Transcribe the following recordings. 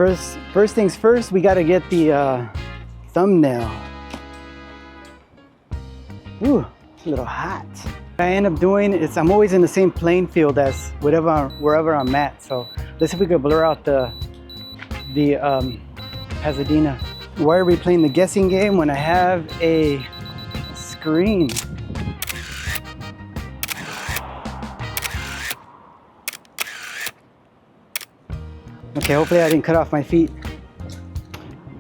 First things first, we got to get the thumbnail. Ooh, it's a little hot. What I end up doing is I'm always in the same playing field as wherever I'm at. So let's see if we can blur out the Pasadena. Why are we playing the guessing game when I have a screen? Okay, hopefully I didn't cut off my feet.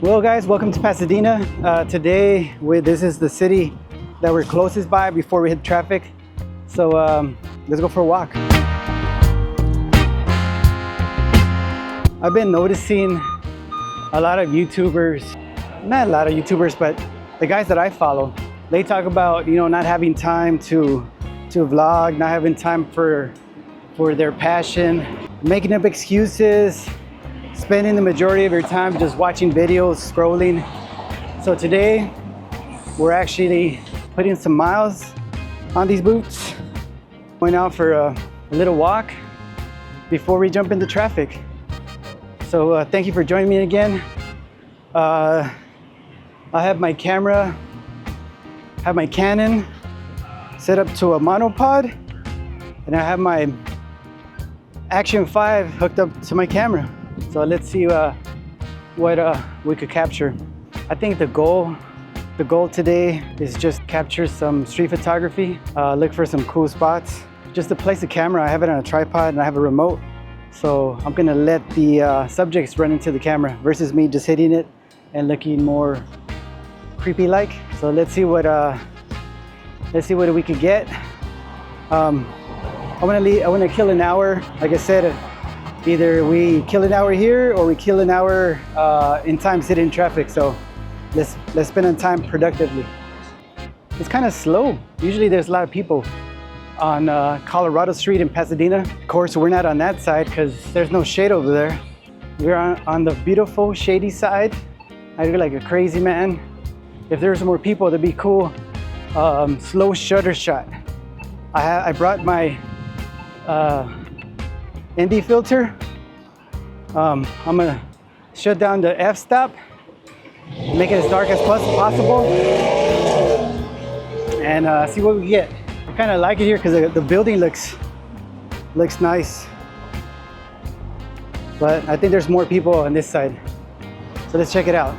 Well guys, welcome to Pasadena. Today, this is the city that we're closest by before we hit traffic. So let's go for a walk. I've been noticing a lot of YouTubers, not a lot of YouTubers, but the guys that I follow, they talk about, you know, not having time to vlog, not having time for their passion, making up excuses, spending the majority of your time just watching videos, scrolling. So today, we're actually putting some miles on these boots, going out for a little walk before we jump into traffic. So thank you for joining me again. I have my camera, have my Canon set up to a monopod, and I have my Action 5 hooked up to my camera. So let's see what we could capture. I think the goal today is just capture some street photography, look for some cool spots. Just to place the camera, I have it on a tripod and I have a remote. So I'm gonna let the subjects run into the camera versus me just hitting it and looking more creepy like. So let's see what we could get. I wanna kill an hour. Like I said, either we kill an hour here or we kill an hour in time sitting in traffic. So let's spend our time productively. It's kind of slow. Usually there's a lot of people on Colorado Street in Pasadena. Of course, we're not on that side because there's no shade over there. We're on the beautiful shady side. I look like a crazy man. If there's more people, that'd be cool. Slow shutter shot. I brought my ND filter. I'm gonna shut down the f-stop, make it as dark as possible, and see what we get. I kind of like it here because the building looks nice, but I think there's more people on this side. So let's check it out.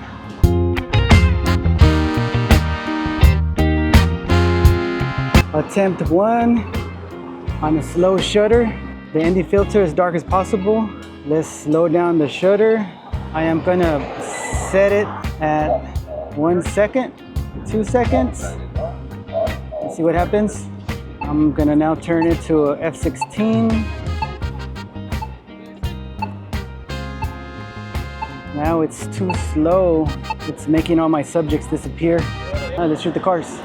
Attempt 1 on a slow shutter. The ND filter as dark as possible. Let's slow down the shutter. I am gonna set it at 1 second, 2 seconds. Let's see what happens. I'm gonna now turn it to a f16. Now it's too slow. It's making all my subjects disappear. Let's shoot the cars.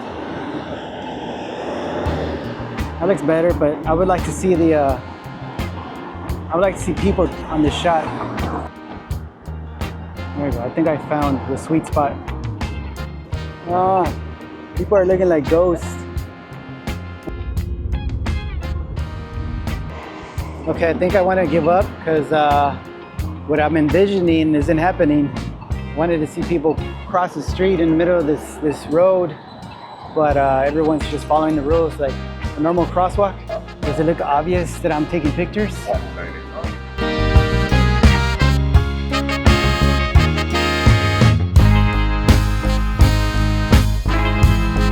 That looks better, but I would like to see people on this shot. There we go. I think I found the sweet spot. People are looking like ghosts. Okay, I think I want to give up because what I'm envisioning isn't happening. I wanted to see people cross the street in the middle of this road, but everyone's just following the rules like a normal crosswalk. Does it look obvious that I'm taking pictures?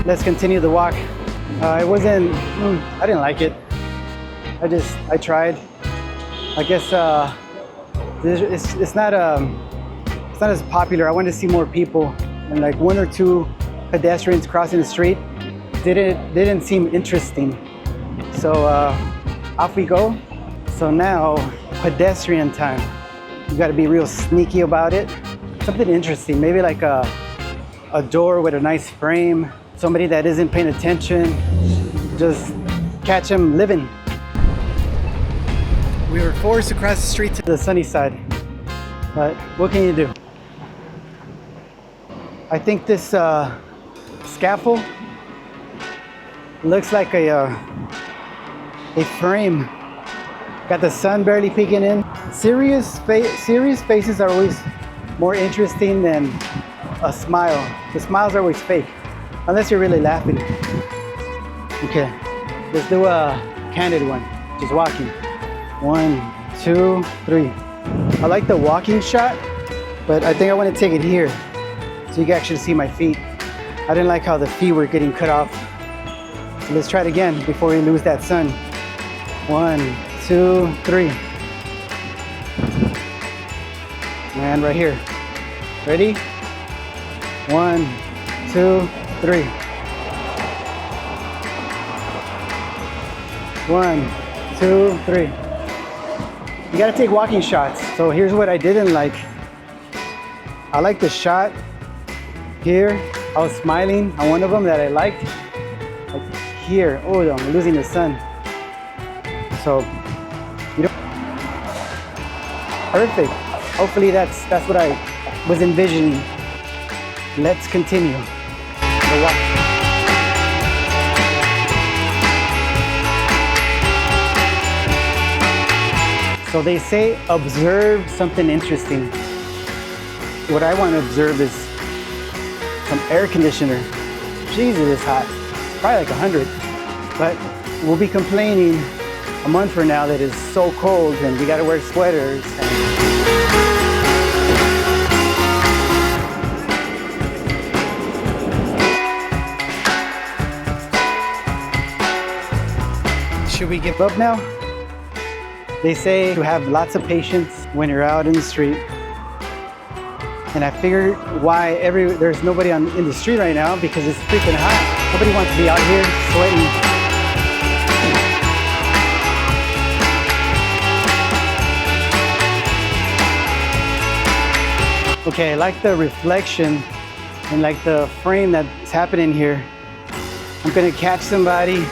Let's continue the walk. I didn't like it. I tried. I guess it's not as popular. I wanted to see more people, and like 1 or 2 pedestrians crossing the street didn't seem interesting. So off we go. So now pedestrian time. You got to be real sneaky about it. Something interesting, maybe like a door with a nice frame. Somebody that isn't paying attention, just catch them living. We were forced to cross the street to the sunny side, but what can you do? I think this scaffold looks like a frame. Got the sun barely peeking in. serious faces are always more interesting than a smile. The smiles are always fake, unless you're really laughing. Okay, let's do a candid one, just walking. 1, 2, 3. I like the walking shot, but I think I want to take it here so you can actually see my feet. I didn't like how the feet were getting cut off. So let's try it again before we lose that sun. 1, 2, 3. And right here. Ready? 1, 2, 3. 1, 2, 3. You gotta take walking shots. So here's what I didn't like. I like the shot here. I was smiling on one of them that I liked. Like here. Oh, I'm losing the sun. So, you know, perfect. Hopefully that's what I was envisioning. Let's continue. The walk. So they say observe something interesting. What I want to observe is some air conditioner. Jesus, it's hot. Probably like 100. But we'll be complaining a month from now that it's so cold and we got to wear sweaters. Should we give up now? They say to have lots of patience when you're out in the street. And I figured why there's nobody in the street right now, because it's freaking hot. Nobody wants to be out here sweating. Okay, I like the reflection and like the frame that's happening here. I'm gonna catch somebody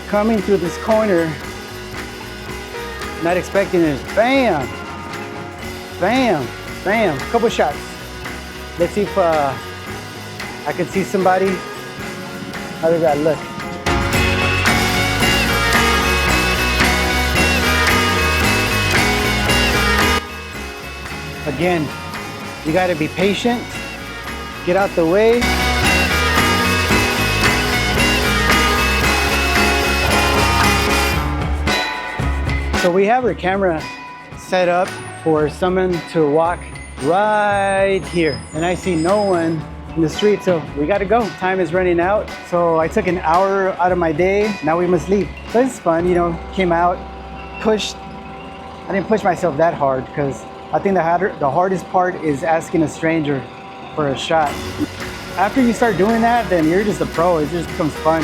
coming through this corner, not expecting it. Bam! Bam! Bam! Couple shots. Let's see if I could see somebody. How does that look? Again, you gotta be patient. Get out the way. So we have our camera set up for someone to walk right here. And I see no one in the street, so we gotta go. Time is running out. So I took an hour out of my day. Now we must leave. So it's fun, you know, came out, pushed. I didn't push myself that hard because I think the hardest part is asking a stranger for a shot. After you start doing that, then you're just a pro. It just becomes fun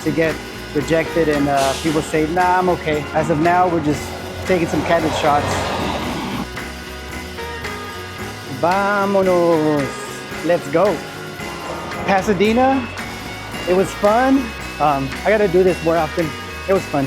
to get rejected and people say, nah, I'm okay. As of now, we're just taking some candid shots. Vámonos. Let's go. Pasadena, it was fun. I gotta do this more often. It was fun.